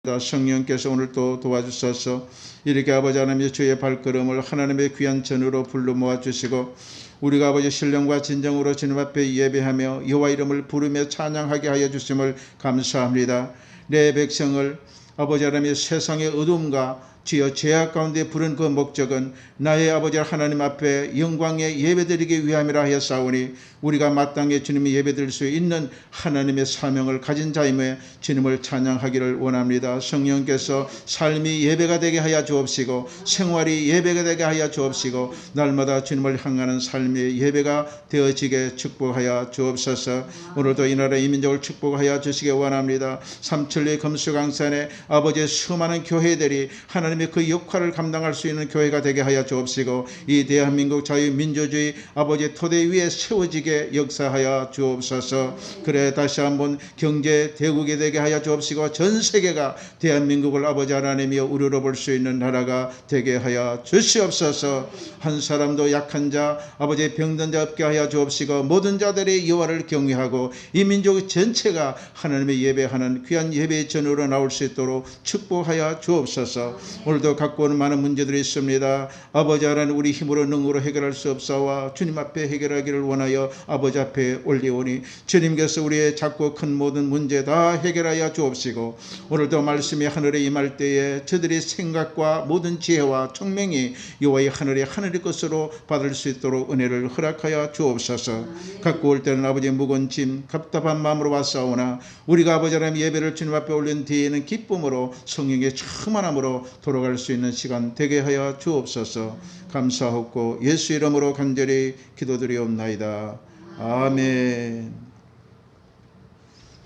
성령께서 오늘 또 도와주셔서 이렇게 아버지 하나님의 주의 발걸음을 하나님의 귀한 전으로 불러 모아주시고 우리가 아버지 신령과 진정으로 주님 앞에 예배하며 여호와 이름을 부르며 찬양하게 하여 주심을 감사합니다. 내 백성을 아버지 하나님의 세상의 어둠과 주여 죄악 가운데 부른 그 목적은 나의 아버지 하나님 앞에 영광의 예배드리기 위함이라 하였사오니 우리가 마땅히 주님의 예배드릴 수 있는 하나님의 사명을 가진 자임에 주님을 찬양하기를 원합니다. 성령께서 삶이 예배가 되게 하여 주옵시고 생활이 예배가 되게 하여 주옵시고 날마다 주님을 향하는 삶이 예배가 되어지게 축복하여 주옵소서. 오늘도 이 나라 이 민족을 축복하여 주시기 원합니다. 삼천리 금수강산에 아버지의 수많은 교회들이 하나님의 그 역할을 감당할 수 있는 교회가 되게 하여 주옵시고 이 대한민국 자유민주주의 아버지의 토대 위에 세워지게 역사하여 주옵소서. 그래 다시 한번 경제 대국이 되게 하여 주옵시고 전 세계가 대한민국을 아버지 하나님이여 우러러 볼 수 있는 나라가 되게 하여 주시옵소서. 한 사람도 약한 자 아버지의 병든 자 없게 하여 주옵시고 모든 자들이 여호와를 경외하고 이 민족 전체가 하나님의 예배하는 귀한 예배의 전으로 나올 수 있도록 축복하여 주옵소서. 오늘도 갖고 오는 많은 문제들이 있습니다. 아버지 하나님 우리 힘으로 능으로 해결할 수 없사와 주님 앞에 해결하기를 원하여 아버지 앞에 올리오니 주님께서 우리의 작고 큰 모든 문제 다 해결하여 주옵시고 오늘도 말씀이 하늘에 임할 때에 저들의 생각과 모든 지혜와 총명이 여호와의 하늘의 하늘의 것으로 받을 수 있도록 은혜를 허락하여 주옵소서. 갖고 올 때는 아버지의 무거운 짐 답답한 마음으로 왔사오나 우리가 아버지 하나님 예배를 주님 앞에 올린 뒤에는 기쁨으로 성령의 충만함으로 돌아갈 수 있는 시간 되게 하여 주옵소서. 감사하고 예수 이름으로 간절히 기도드리옵나이다. 아멘.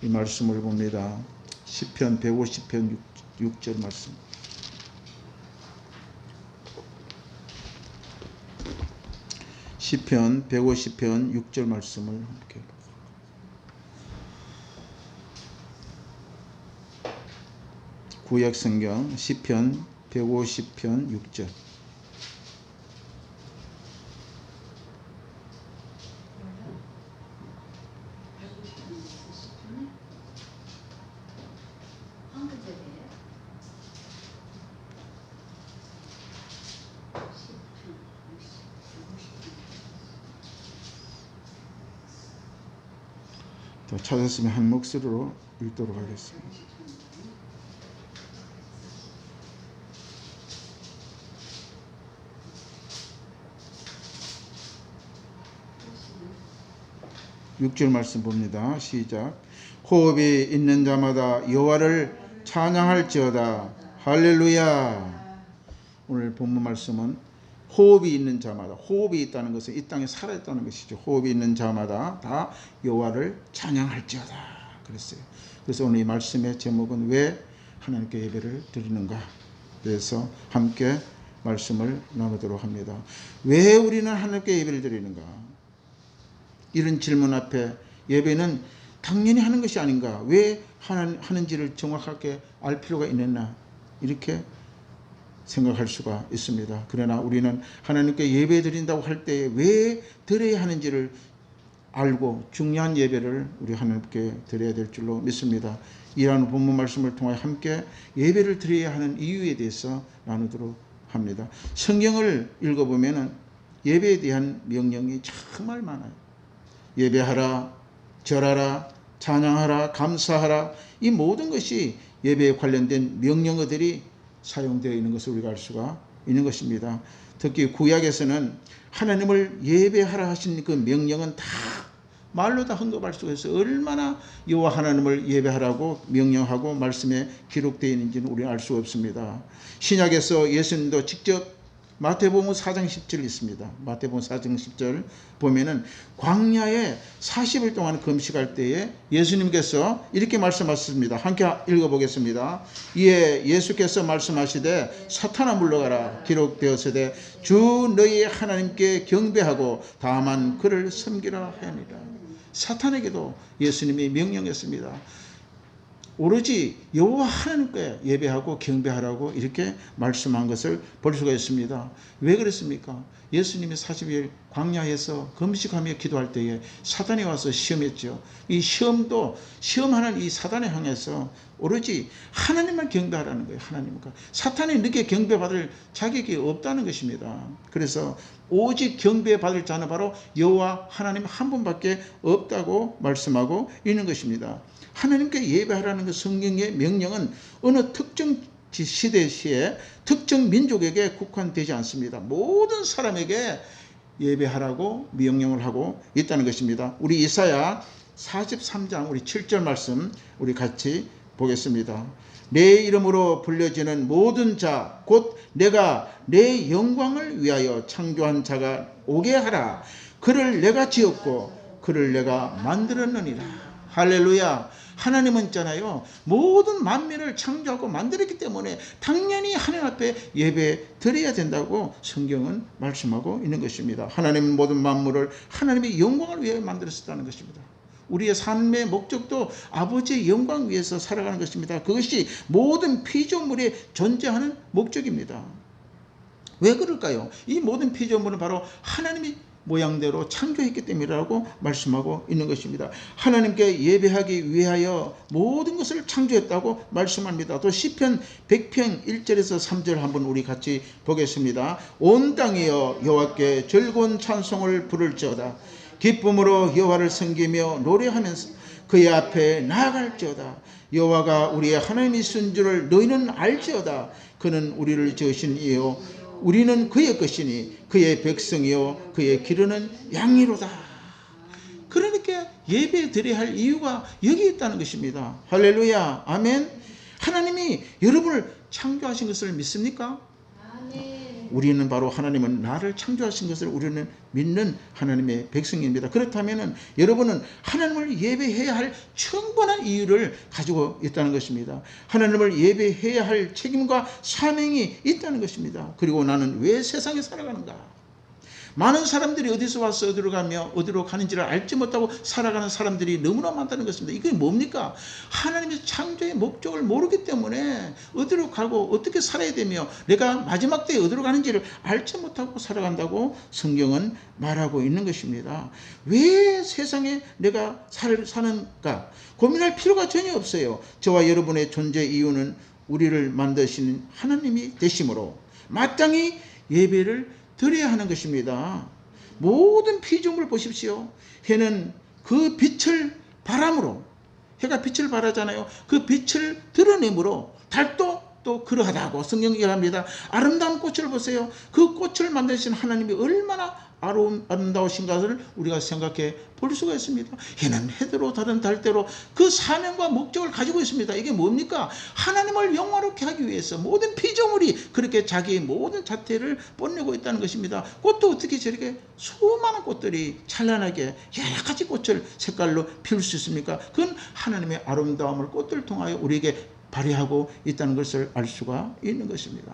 이 말씀을 봅니다. 시편 150편 6절 말씀. 시편 150편 6절 말씀을 함께 구약 성경 시편 150편 6절. 더 찾았으면 한 목소리로 읽도록 하겠습니다. (6절) 말씀 봅니다. 시작. 호흡이 있는 자마다 여호와를 찬양할지어다. 할렐루야. 오늘 본문 말씀은 호흡이 있는 자마다, 호흡이 있다는 것은 이 땅에 살아있다는 것이죠. 호흡이 있는 자마다 다 여호와를 찬양할지어다 그랬어요. 그래서 오늘 이 말씀의 제목은 왜 하나님께 예배를 드리는가. 그래서 함께 말씀을 나누도록 합니다. 왜 우리는 하나님께 예배를 드리는가. 이런 질문 앞에 예배는 당연히 하는 것이 아닌가, 왜 하는지를 정확하게 알 필요가 있느냐, 이렇게 생각할 수가 있습니다. 그러나 우리는 하나님께 예배 드린다고 할 때 왜 드려야 하는지를 알고 중요한 예배를 우리 하나님께 드려야 될 줄로 믿습니다. 이러한 본문 말씀을 통해 함께 예배를 드려야 하는 이유에 대해서 나누도록 합니다. 성경을 읽어보면 예배에 대한 명령이 정말 많아요. 예배하라, 절하라, 찬양하라, 감사하라, 이 모든 것이 예배에 관련된 명령어들이 사용되어 있는 것을 우리가 알 수가 있는 것입니다. 특히 구약에서는 하나님을 예배하라 하신 그 명령은 다 말로 다 언급할 수가 있어요. 얼마나 여호와 하나님을 예배하라고 명령하고 말씀에 기록되어 있는지는 우리는 알 수 없습니다. 신약에서 예수님도 직접 마태복음 4장 10절 있습니다. 마태복음 4장 10절 보면은 광야에 40일 동안 금식할 때에 예수님께서 이렇게 말씀하셨습니다. 함께 읽어보겠습니다. 이에 예수께서 말씀하시되 사탄아 물러가라. 기록되었으되 주 너희 하나님께 경배하고 다만 그를 섬기라 하니라. 사탄에게도 예수님이 명령했습니다. 오로지 여호와 하나님께 예배하고 경배하라고 이렇게 말씀한 것을 볼 수가 있습니다. 왜 그랬습니까? 예수님이 40일 광야에서 금식하며 기도할 때에 사단이 와서 시험했죠. 이 시험하는 이 사단에 향해서 오로지 하나님만 경배하라는 거예요. 하나님과 사탄이 늦게 경배받을 자격이 없다는 것입니다. 그래서 오직 경배받을 자는 바로 여호와 하나님 한 분밖에 없다고 말씀하고 있는 것입니다. 하나님께 예배하라는 그 성경의 명령은 어느 특정 시대 특정 민족에게 국한되지 않습니다. 모든 사람에게 예배하라고 명령을 하고 있다는 것입니다. 우리 이사야 43장 우리 7절 말씀 우리 같이 보겠습니다. 내 이름으로 불려지는 모든 자 곧 내가 내 영광을 위하여 창조한 자가 오게 하라. 그를 내가 지었고 그를 내가 만들었느니라. 할렐루야. 하나님은 있잖아요. 모든 만민을 창조하고 만들었기 때문에 당연히 하나님 앞에 예배 드려야 된다고 성경은 말씀하고 있는 것입니다. 하나님은 모든 만물을 하나님의 영광을 위해 만들었다는 것입니다. 우리의 삶의 목적도 아버지의 영광 위해서 살아가는 것입니다. 그것이 모든 피조물에 존재하는 목적입니다. 왜 그럴까요? 이 모든 피조물은 바로 하나님이 모양대로 창조했기 때문이라고 말씀하고 있는 것입니다. 하나님께 예배하기 위하여 모든 것을 창조했다고 말씀합니다. 또 시편 100편 1절에서 3절 한번 우리 같이 보겠습니다. 온 땅이여 여호와께 즐거운 찬송을 부를지어다. 기쁨으로 여호와를 섬기며 노래하면서 그의 앞에 나아갈지어다. 여호와가 우리의 하나님이신 줄을 너희는 알지어다. 그는 우리를 지으신 이요 우리는 그의 것이니 그의 백성이요 그의 기르는 양이로다. 그러니까 예배 드려야 할 이유가 여기 있다는 것입니다. 할렐루야. 아멘. 하나님이 여러분을 창조하신 것을 믿습니까? 아멘. 우리는 바로 하나님은 나를 창조하신 것을 우리는 믿는 하나님의 백성입니다. 그렇다면 여러분은 하나님을 예배해야 할 충분한 이유를 가지고 있다는 것입니다. 하나님을 예배해야 할 책임과 사명이 있다는 것입니다. 그리고 나는 왜 세상에 살아가는가? 많은 사람들이 어디서 와서 어디로 가며 어디로 가는지를 알지 못하고 살아가는 사람들이 너무나 많다는 것입니다. 이게 뭡니까? 하나님의 창조의 목적을 모르기 때문에 어디로 가고 어떻게 살아야 되며 내가 마지막 때에 어디로 가는지를 알지 못하고 살아간다고 성경은 말하고 있는 것입니다. 왜 세상에 내가 사는가? 고민할 필요가 전혀 없어요. 저와 여러분의 존재 이유는 우리를 만드신 하나님이 되심으로 마땅히 예배를 드려야 하는 것입니다. 모든 피조물 보십시오. 해는 그 빛을 바람으로 해가 빛을 발하잖아요. 그 빛을 드러내므로 달도 또 그러하다고 성경이 얘기합니다. 아름다운 꽃을 보세요. 그 꽃을 만드신 하나님이 얼마나 아름다우신 것을 우리가 생각해 볼 수가 있습니다. 해는 해대로 다른 달대로 그 사명과 목적을 가지고 있습니다. 이게 뭡니까? 하나님을 영화롭게 하기 위해서 모든 피조물이 그렇게 자기의 모든 자태를 뽐내고 있다는 것입니다. 꽃도 어떻게 저렇게 수많은 꽃들이 찬란하게 여러 가지 꽃을 색깔로 피울 수 있습니까? 그건 하나님의 아름다움을 꽃들 통하여 우리에게 발휘하고 있다는 것을 알 수가 있는 것입니다.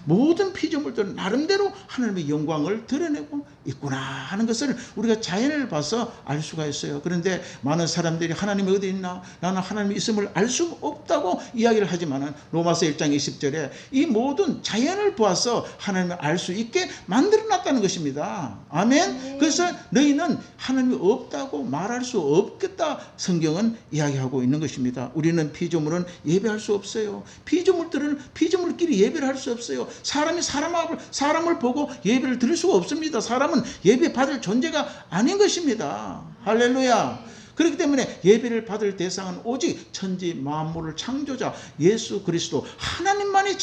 모든 피조물들은 나름대로 하나님의 영광을 드러내고 있구나 하는 것을 우리가 자연을 봐서 알 수가 있어요. 그런데 많은 사람들이 하나님이 어디 있나? 나는 하나님이 있음을 알 수 없다고 이야기를 하지만 로마서 1장 20절에 이 모든 자연을 보아서 하나님을 알 수 있게 만들어놨다는 것입니다. 아멘. 그래서 너희는 하나님이 없다고 말할 수 없겠다 성경은 이야기하고 있는 것입니다. 우리는 피조물은 예배할 수 없어요. 피조물들은 피조물끼리 예배를 할 수 없어요. 사람이 사람을 보고 예배를 드릴 수가 없습니다. 사람은 예배 받을 존재가 아닌 것입니다. 할렐루야. 그렇기 때문에 예배를 받을 대상은 오직 천지 만물을 창조자 예수 그리스도 하나님만이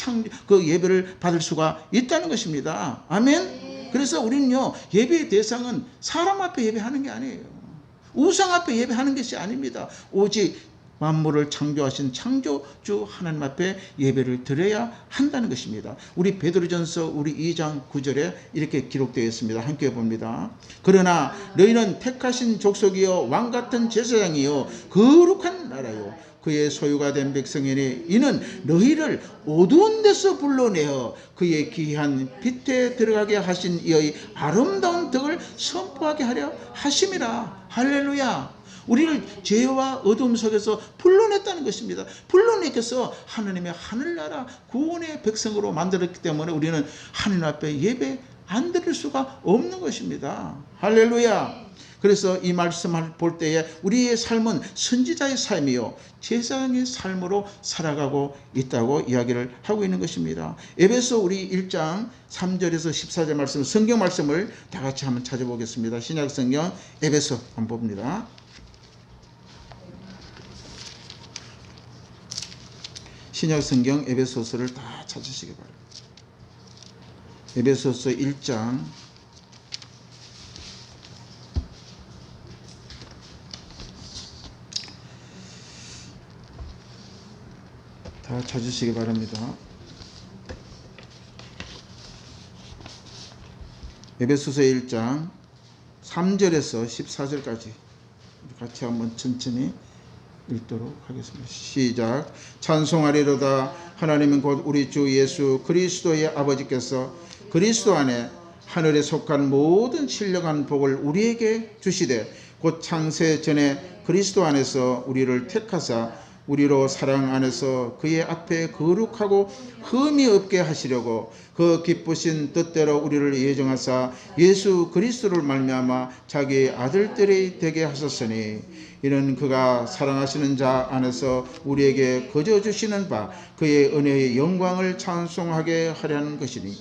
그 예배를 받을 수가 있다는 것입니다. 아멘. 그래서 우리는요 예배의 대상은 사람 앞에 예배하는 게 아니에요. 우상 앞에 예배하는 것이 아닙니다. 오직 만물을 창조하신 창조주 하나님 앞에 예배를 드려야 한다는 것입니다. 우리 베드로전서 우리 2장 9절에 이렇게 기록되어 있습니다. 함께 봅니다. 그러나 너희는 택하신 족속이요 왕같은 제사장이요 거룩한 나라요 그의 소유가 된 백성이니 이는 너희를 어두운 데서 불러내어 그의 귀한 빛에 들어가게 하신 이의 아름다운 덕을 선포하게 하려 하심이라. 할렐루야. 우리를 죄와 어둠 속에서 불러냈다는 것입니다. 불러내서 하나님의 하늘나라 구원의 백성으로 만들었기 때문에 우리는 하나님 앞에 예배 안 드릴 수가 없는 것입니다. 할렐루야. 그래서 이 말씀을 볼 때에 우리의 삶은 선지자의 삶이요 제사장의 삶으로 살아가고 있다고 이야기를 하고 있는 것입니다. 에베소 우리 1장 3절에서 14절 말씀, 성경 말씀을 다 같이 한번 찾아보겠습니다. 신약 성경 에베소 한번 봅니다. 신약 성경 에베소서를 다 찾으시기 바랍니다. 에베소서 1장 다 찾으시기 바랍니다. 에베소서 1장 3절에서 14절까지 같이 한번 천천히 읽도록 하겠습니다. 시작. 찬송하리로다. 하나님은 곧 우리 주 예수 그리스도의 아버지께서 그리스도 안에 하늘에 속한 모든 신령한 복을 우리에게 주시되 곧 창세 전에 그리스도 안에서 우리를 택하사 우리로 사랑 안에서 그의 앞에 거룩하고 흠이 없게 하시려고 그 기쁘신 뜻대로 우리를 예정하사 예수 그리스도를 말미암아 자기의 아들들이 되게 하셨으니 이는 그가 사랑하시는 자 안에서 우리에게 거저 주시는 바 그의 은혜의 영광을 찬송하게 하려는 것이니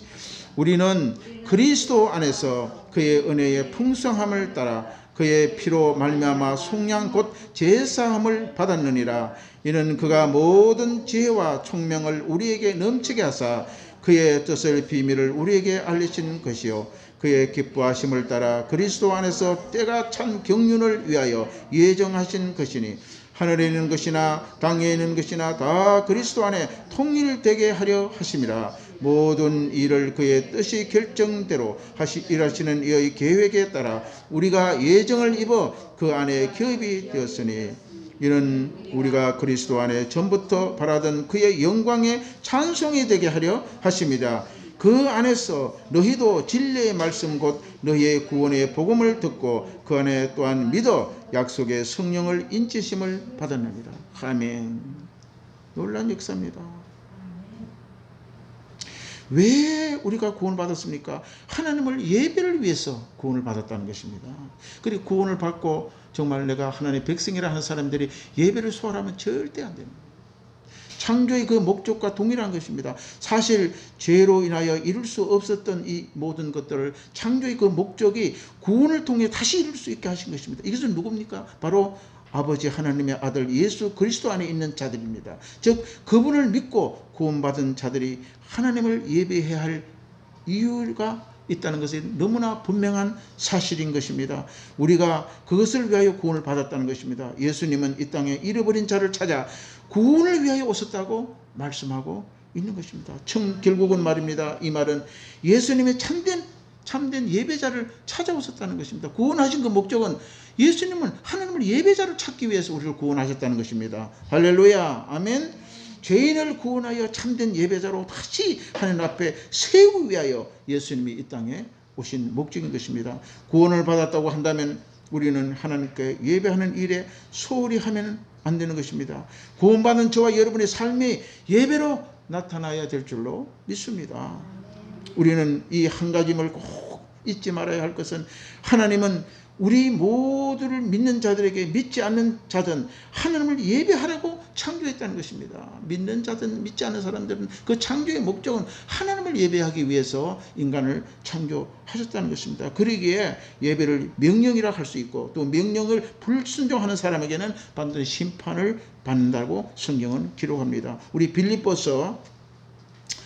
우리는 그리스도 안에서 그의 은혜의 풍성함을 따라 그의 피로 말미암아 속량 곧 제사함을 받았느니라. 이는 그가 모든 지혜와 총명을 우리에게 넘치게 하사 그의 뜻을 비밀을 우리에게 알리신 것이요 그의 기뻐하심을 따라 그리스도 안에서 때가 찬 경륜을 위하여 예정하신 것이니 하늘에 있는 것이나 땅에 있는 것이나 다 그리스도 안에 통일되게 하려 하심이라. 모든 일을 그의 뜻이 결정대로 일하시는 이의 계획에 따라 우리가 예정을 입어 그 안에 기업이 되었으니 이는 우리가 그리스도 안에 전부터 바라던 그의 영광의 찬송이 되게 하려 하심이라. 그 안에서 너희도 진리의 말씀 곧 너희의 구원의 복음을 듣고 그 안에 또한 믿어 약속의 성령을 인치심을 받았느니라. 아멘. 놀라운 역사입니다. 왜 우리가 구원을 받았습니까? 하나님을 예배를 위해서 구원을 받았다는 것입니다. 그리고 구원을 받고 정말 내가 하나님의 백성이라 하는 사람들이 예배를 소홀하면 절대 안 됩니다. 창조의 그 목적과 동일한 것입니다. 사실 죄로 인하여 이룰 수 없었던 이 모든 것들을 창조의 그 목적이 구원을 통해 다시 이룰 수 있게 하신 것입니다. 이것은 누굽니까? 바로 아버지 하나님의 아들 예수 그리스도 안에 있는 자들입니다. 즉 그분을 믿고 구원받은 자들이 하나님을 예배해야 할 이유가 있다는 것이 너무나 분명한 사실인 것입니다. 우리가 그것을 위하여 구원을 받았다는 것입니다. 예수님은 이 땅에 잃어버린 자를 찾아 구원을 위하여 오셨다고 말씀하고 있는 것입니다. 결국은 말입니다. 이 말은 예수님의 참된 예배자를 찾아오셨다는 것입니다. 구원하신 그 목적은 예수님은 하나님을 예배자를 찾기 위해서 우리를 구원하셨다는 것입니다. 할렐루야. 아멘. 죄인을 구원하여 참된 예배자로 다시 하나님 앞에 세우기 위하여 예수님이 이 땅에 오신 목적인 것입니다. 구원을 받았다고 한다면 우리는 하나님께 예배하는 일에 소홀히 하면 안 되는 것입니다. 구원받은 저와 여러분의 삶이 예배로 나타나야 될 줄로 믿습니다. 우리는 이 한 가지를 꼭 잊지 말아야 할 것은 하나님은 우리 모두를 믿는 자들에게 믿지 않는 자든 하나님을 예배하라고 창조했다는 것입니다. 믿는 자든 믿지 않는 사람들은 그 창조의 목적은 하나님을 예배하기 위해서 인간을 창조하셨다는 것입니다. 그러기에 예배를 명령이라 할 수 있고 또 명령을 불순종하는 사람에게는 반드시 심판을 받는다고 성경은 기록합니다. 우리 빌립보서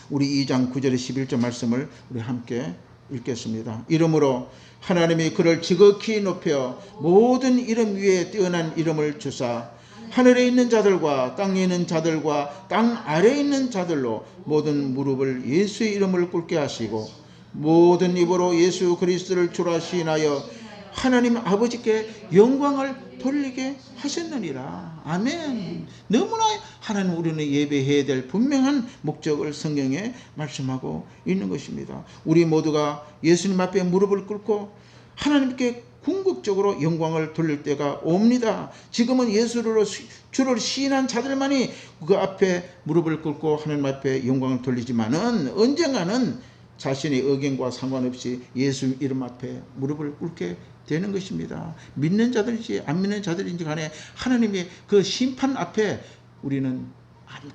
우리 2장 9절에 11절 말씀을 우리 함께 읽겠습니다. 이러므로 하나님이 그를 지극히 높여 모든 이름 위에 뛰어난 이름을 주사 하늘에 있는 자들과 땅에 있는 자들과 땅 아래에 있는 자들로 모든 무릎을 예수의 이름을 꿇게 하시고 모든 입으로 예수 그리스도를 주라 시인하여 하나님 아버지께 영광을 돌리게 하셨느니라. 아멘. 너무나 하나님 우리는 예배해야 될 분명한 목적을 성경에 말씀하고 있는 것입니다. 우리 모두가 예수님 앞에 무릎을 꿇고 하나님께 궁극적으로 영광을 돌릴 때가 옵니다. 지금은 예수로 주를 시인한 자들만이 그 앞에 무릎을 꿇고 하나님 앞에 영광을 돌리지만은 언젠가는 자신의 의견과 상관없이 예수 이름 앞에 무릎을 꿇게 되는 것입니다. 믿는 자들인지 안 믿는 자들인지 간에 하나님의 그 심판 앞에 우리는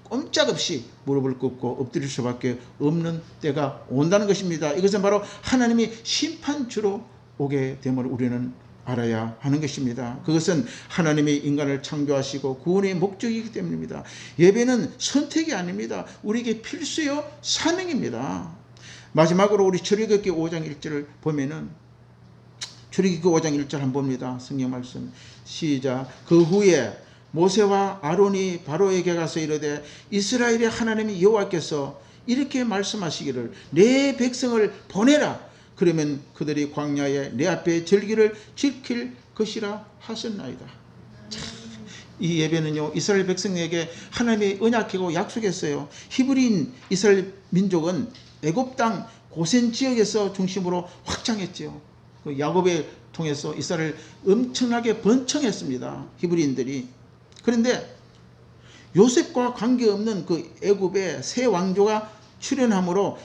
꼼짝없이 무릎을 꿇고 엎드릴 수밖에 없는 때가 온다는 것입니다. 이것은 바로 하나님이 심판주로 오게 됨을 우리는 알아야 하는 것입니다. 그것은 하나님이 인간을 창조하시고 구원의 목적이기 때문입니다. 예배는 선택이 아닙니다. 우리에게 필수요 사명입니다. 마지막으로 우리 출애굽기 5장 1절을 보면은 출애굽기 5장 1절 한번 봅니다. 성경 말씀 시작. 그 후에 모세와 아론이 바로에게 가서 이르되 이스라엘의 하나님이 여호와께서 이렇게 말씀하시기를 내 백성을 보내라. 그러면 그들이 광야에 내 앞에 절기를 지킬 것이라 하셨나이다. 이 예배는요 이스라엘 백성에게 하나님의 언약하고 약속했어요. 히브리인 이스라엘 민족은 애굽 땅 고센 지역에서 중심으로 확장했지요. 그 야곱을 통해서 이스라엘 엄청나게 번창했습니다. 히브리인들이. 그런데 요셉과 관계없는 그 애굽의 새 왕조가 출현함으로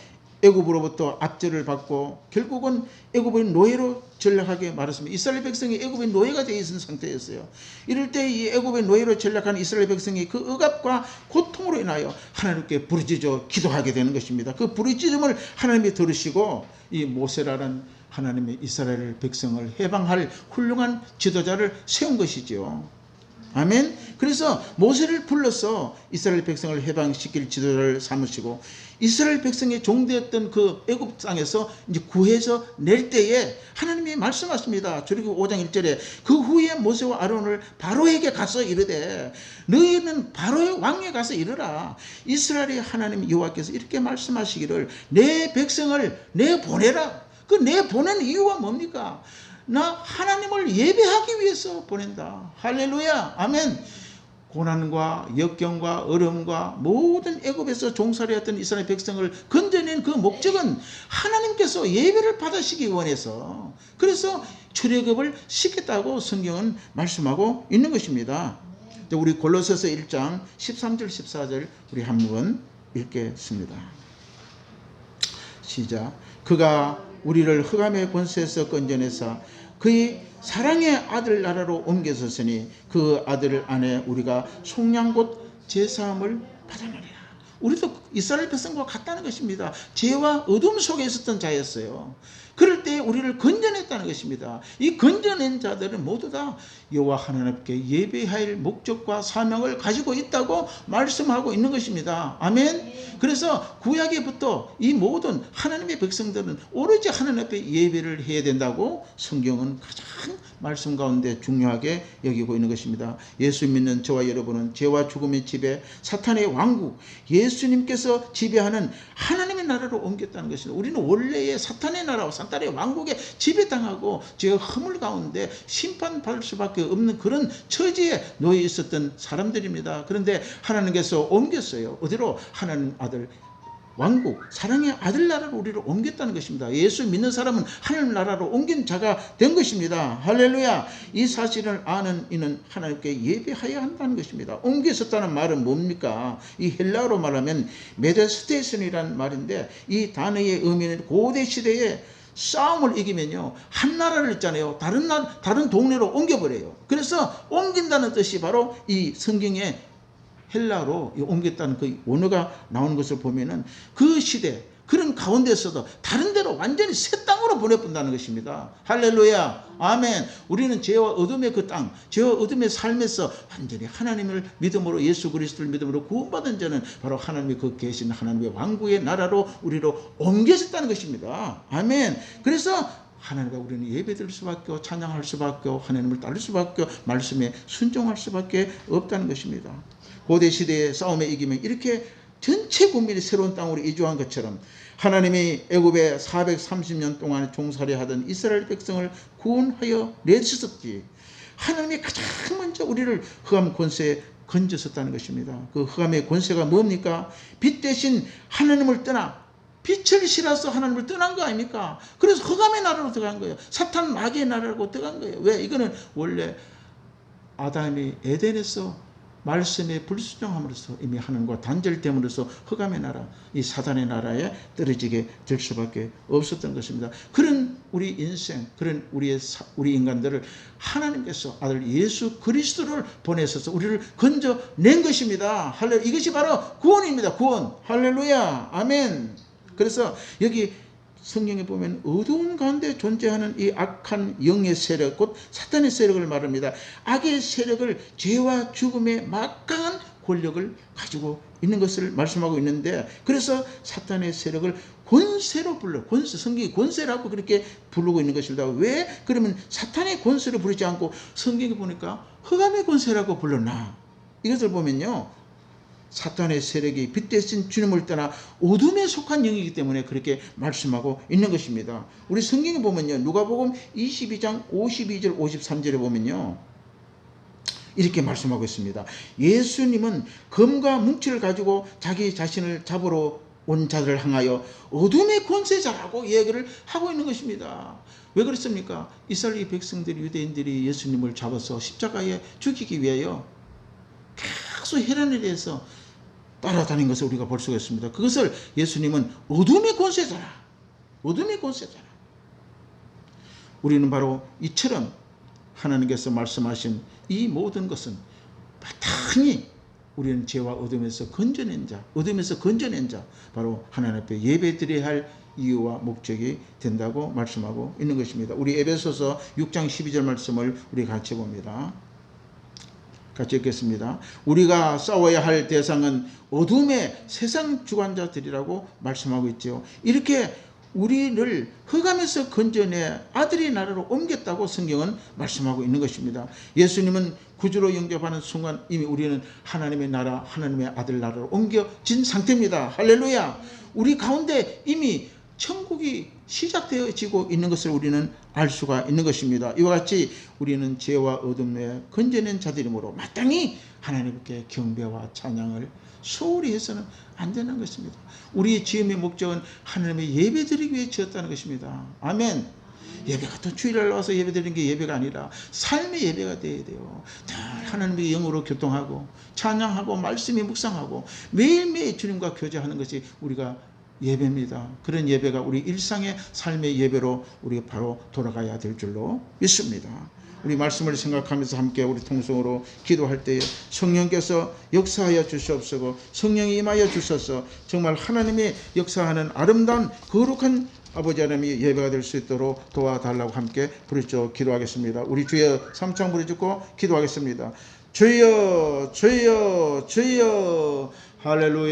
애굽으로부터 압제를 받고 결국은 애굽의 노예로 전락하게 말했습니다. 이스라엘 백성이 애굽의 노예가 되어 있는 상태였어요. 이럴 때 이 애굽의 노예로 전락한 이스라엘 백성이 그 억압과 고통으로 인하여 하나님께 부르짖어 기도하게 되는 것입니다. 그 부르짖음을 하나님이 들으시고 이 모세라는 하나님의 이스라엘 백성을 해방할 훌륭한 지도자를 세운 것이지요. 아멘. 그래서 모세를 불러서 이스라엘 백성을 해방시킬 지도자를 삼으시고 이스라엘 백성의 종되었던 그 애굽 땅에서 이제 구해서 낼 때에 하나님이 말씀하십니다. 출애굽기 5장 1절에 그 후에 모세와 아론을 바로에게 가서 이르되 너희는 바로의 왕에 가서 이르라. 이스라엘의 하나님 여호와께서 이렇게 말씀하시기를 내 백성을 내보내라. 그 내보낸 이유가 뭡니까? 나 하나님을 예배하기 위해서 보낸다. 할렐루야. 아멘. 고난과 역경과 어려움과 모든 애굽에서 종살이했던 이스라엘 백성을 건져낸 그 목적은 하나님께서 예배를 받으시기 원해서 그래서 출애굽을 시켰다고 성경은 말씀하고 있는 것입니다. 우리 골로새서 1장 13절 14절 우리 한번 읽겠습니다. 시작. 그가 우리를 흑암의 권세에서 건져내사 그의 사랑의 아들 나라로 옮겨섰으니 그 아들 안에 우리가 속량 곧 제사함을 받아내리라. 우리도 이스라엘 백성과 같다는 것입니다. 죄와 어둠 속에 있었던 자였어요. 그럴 때 우리를 건져냈다는 것입니다. 이 건져낸 자들은 모두 다 여호와 하나님께 예배할 목적과 사명을 가지고 있다고 말씀하고 있는 것입니다. 아멘. 그래서 구약에부터 이 모든 하나님의 백성들은 오로지 하나님 앞에 예배를 해야 된다고 성경은 가장 말씀 가운데 중요하게 여기고 있는 것입니다. 예수 믿는 저와 여러분은 죄와 죽음의 지배, 사탄의 왕국, 예수님께서 지배하는 하나님의 나라로 옮겼다는 것입니다. 우리는 원래의 사탄의 나라와 사탄의 왕국에 지배당하고 죄의 허물 가운데 심판받을 수밖에 없는 그런 처지에 놓여 있었던 사람들입니다. 그런데 하나님께서 옮겼어요. 어디로? 하나님 아들 왕국, 사랑의 아들 나라로 우리를 옮겼다는 것입니다. 예수 믿는 사람은 하나님 나라로 옮긴 자가 된 것입니다. 할렐루야. 이 사실을 아는 이는 하나님께 예배해야 한다는 것입니다. 옮겼었다는 말은 뭡니까? 이 헬라어로 말하면 메데스테이션이라는 말인데 이 단어의 의미는 고대 시대에 싸움을 이기면요 한 나라를 있잖아요 다른 동네로 옮겨버려요. 그래서 옮긴다는 뜻이 바로 이 성경에 헬라로 옮겼다는 그 원어가 나오는 것을 보면은 그 시대 그런 가운데서도 다른 데로 완전히 새 땅으로 보내본다는 것입니다. 할렐루야. 아멘. 우리는 죄와 어둠의 그 땅, 죄와 어둠의 삶에서 완전히 하나님을 믿음으로 예수 그리스도를 믿음으로 구원받은 자는 바로 하나님의 그 계신 하나님의 왕국의 나라로 우리로 옮겨졌다는 것입니다. 아멘. 그래서 하나님과 우리는 예배드릴 수밖에 없고 찬양할 수밖에 없고 하나님을 따를 수밖에 없고 말씀에 순종할 수밖에 없다는 것입니다. 고대 시대의 싸움에 이기면 이렇게 전체 국민이 새로운 땅으로 이주한 것처럼 하나님이 애굽에 430년 동안 종살이하던 이스라엘 백성을 구원하여 내주셨지. 하나님이 가장 먼저 우리를 흑암 권세에 건졌었다는 것입니다. 그 흑암의 권세가 뭡니까? 빛 대신 하나님을 떠나 빛을 싫어서 하나님을 떠난 거 아닙니까? 그래서 흑암의 나라로 들어간 거예요. 사탄 마귀의 나라로 들어간 거예요. 왜? 이거는 원래 아담이 에덴에서 말씀에 불순종함으로써 이미 하나님과 단절됨으로써 흑암의 나라, 이 사단의 나라에 떨어지게 될 수밖에 없었던 것입니다. 그런 우리 인생, 그런 우리 인간들을 하나님께서 아들 예수 그리스도를 보내셔서 우리를 건져낸 것입니다. 할렐루야. 이것이 바로 구원입니다. 구원. 할렐루야. 아멘. 그래서 여기 성경에 보면 어두운 가운데 존재하는 이 악한 영의 세력, 곧 사탄의 세력을 말합니다. 악의 세력을 죄와 죽음의 막강한 권력을 가지고 있는 것을 말씀하고 있는데, 그래서 사탄의 세력을 권세로 불러, 성경이 권세라고 그렇게 부르고 있는 것입니다. 왜? 그러면 사탄의 권세로 부르지 않고 성경에 보니까 흑암의 권세라고 불렀나? 이것을 보면요, 사탄의 세력이 빛 대신 주님을 떠나 어둠에 속한 영이기 때문에 그렇게 말씀하고 있는 것입니다. 우리 성경에 보면요, 누가복음 22장 52절 53절에 보면요, 이렇게 말씀하고 있습니다. 예수님은 검과 뭉치를 가지고 자기 자신을 잡으러 온 자들을 향하여 어둠의 권세자라고 얘기를 하고 있는 것입니다. 왜 그렇습니까? 이스라엘 백성들이, 유대인들이 예수님을 잡아서 십자가에 죽이기 위하여 계속 혈안에 대해서 따라다닌 것을 우리가 볼 수가 있습니다. 그것을 예수님은 어둠의 권세자라, 어둠의 권세자라. 우리는 바로 이처럼 하나님께서 말씀하신 이 모든 것은 마땅히 우리는 죄와 어둠에서 건져낸 자, 어둠에서 건져낸 자, 바로 하나님 앞에 예배드려야 할 이유와 목적이 된다고 말씀하고 있는 것입니다. 우리 에베소서 6장 12절 말씀을 우리 같이 봅니다. 같이 읽겠습니다. 우리가 싸워야 할 대상은 어둠의 세상 주관자들이라고 말씀하고 있죠. 이렇게 우리를 흑암에서 건져내 아들의 나라로 옮겼다고 성경은 말씀하고 있는 것입니다. 예수님은 구주로 영접하는 순간 이미 우리는 하나님의 나라, 하나님의 아들 나라로 옮겨진 상태입니다. 할렐루야. 우리 가운데 이미 천국이 시작되어지고 있는 것을 우리는 알 수가 있는 것입니다. 이와 같이 우리는 죄와 어둠에 건져낸 자들이므로 마땅히 하나님께 경배와 찬양을 소홀히 해서는 안 되는 것입니다. 우리의 지음의 목적은 하나님의 예배드리기 위해 지었다는 것입니다. 아멘. 예배가 또 주일날 와서 예배드리는 게 예배가 아니라 삶의 예배가 되어야 돼요. 늘 하나님의 영으로 교통하고 찬양하고 말씀에 묵상하고 매일매일 주님과 교제하는 것이 우리가 예배입니다. 그런 예배가 우리 일상의 삶의 예배로 우리가 바로 돌아가야 될 줄로 믿습니다. 우리 말씀을 생각하면서 함께 우리 통성으로 기도할 때에 성령께서 역사하여 주시옵소서, 성령이 임하여 주셔서 정말 하나님의 역사하는 아름다운 거룩한 아버지 하나님의 예배가 될 수 있도록 도와달라고 함께 부르짖어 기도하겠습니다. 우리 주여 삼창 부르짖고 기도하겠습니다. 주여 주여 주여 할렐루야.